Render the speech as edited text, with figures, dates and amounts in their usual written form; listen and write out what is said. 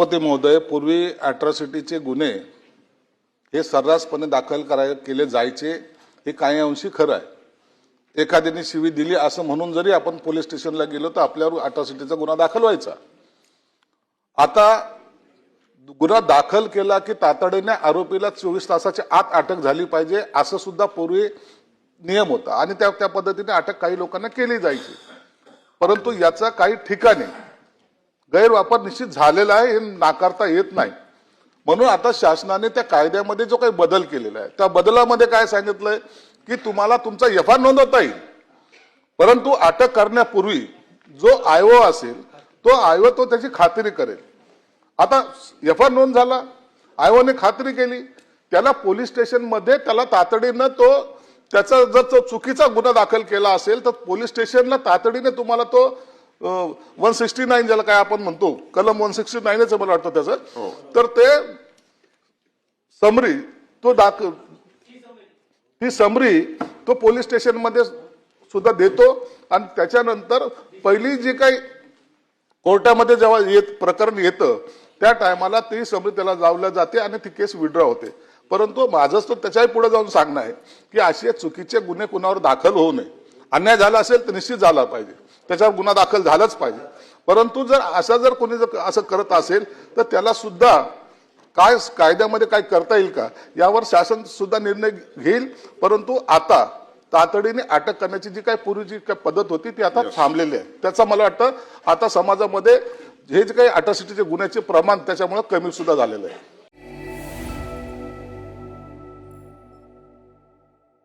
सभापती महोदय, पूर्वी अॅट्रॉसिटीचे गुन्हे हे सर्रासपणे दाखल केले जायचे, हे काही अंशी खरं आहे। एखाद्याने शिवी दिली असं म्हणून जरी आपण पोलीस स्टेशनला गेलो तर आपल्यावर अॅट्रॉसिटीचा गुन्हा दाखल व्हायचा। आता गुन्हा दाखल केला की तातडीने आरोपीला 24 तासाच्या आत अटक झाली पाहिजे, असं सुद्धा पूर्वी नियम होता आणि त्या पद्धतीने अटक काही लोकांना केली जायची। परंतु याचा काही ठिकाणी गैरवापर निश्चित झालेला आहे, हे नाकारता येत नाही। म्हणून आता शासनाने त्या कायद्यामध्ये जो काही बदल केलेला आहे, त्या बदलामध्ये काय सांगितलंय की तुम्हाला तुमचा एफआयआर नोंदवता येईल, परंतु अटक करण्यापूर्वी जो आयओ असेल तो आयओ तो त्याची खात्री करेल। आता एफआयआर नोंद झाला, आयओने खात्री केली, त्याला पोलीस स्टेशन मध्ये त्याला तातडीनं तो त्याचा जर तो चुकीचा गुन्हा दाखल केला असेल तर पोलीस स्टेशनला तातडीने तुम्हाला तो 169 ज्याला काय आपण म्हणतो, कलम 169 मला वाटतं त्याचं, तर ते समरी तो ती समरी तो पोलीस स्टेशन मध्ये सुद्धा देतो आणि त्याच्यानंतर पहिली जी काही कोर्टामध्ये जेव्हा प्रकरण येतं त्या टायमाला ती समरी त्याला जावल्या जाते आणि ती केस विड्रॉ होते। परंतु माझं तर त्याच्याही पुढे जाऊन सांगणं आहे की असे चुकीचे गुन्हे कुणावर दाखल होऊ नये। अन्याय झाला असेल तर निश्चित झाला पाहिजे, त्याच्यावर गुन्हा दाखल झालाच पाहिजे। परंतु जर कोणी असं करत असेल तर त्याला सुद्धा काय कायद्यामध्ये काय करता येईल का यावर शासन सुद्धा निर्णय घेईल। परंतु आता तातडीने अटक करण्याची जी काही पूर्वीची काय पद्धत होती ती आता थांबलेली आहे। त्याचा मला वाटतं आता समाजामध्ये हे जे काही अॅट्रॉसिटीचे गुन्ह्याचे प्रमाण त्याच्यामुळे कमी सुद्धा झालेलं आहे।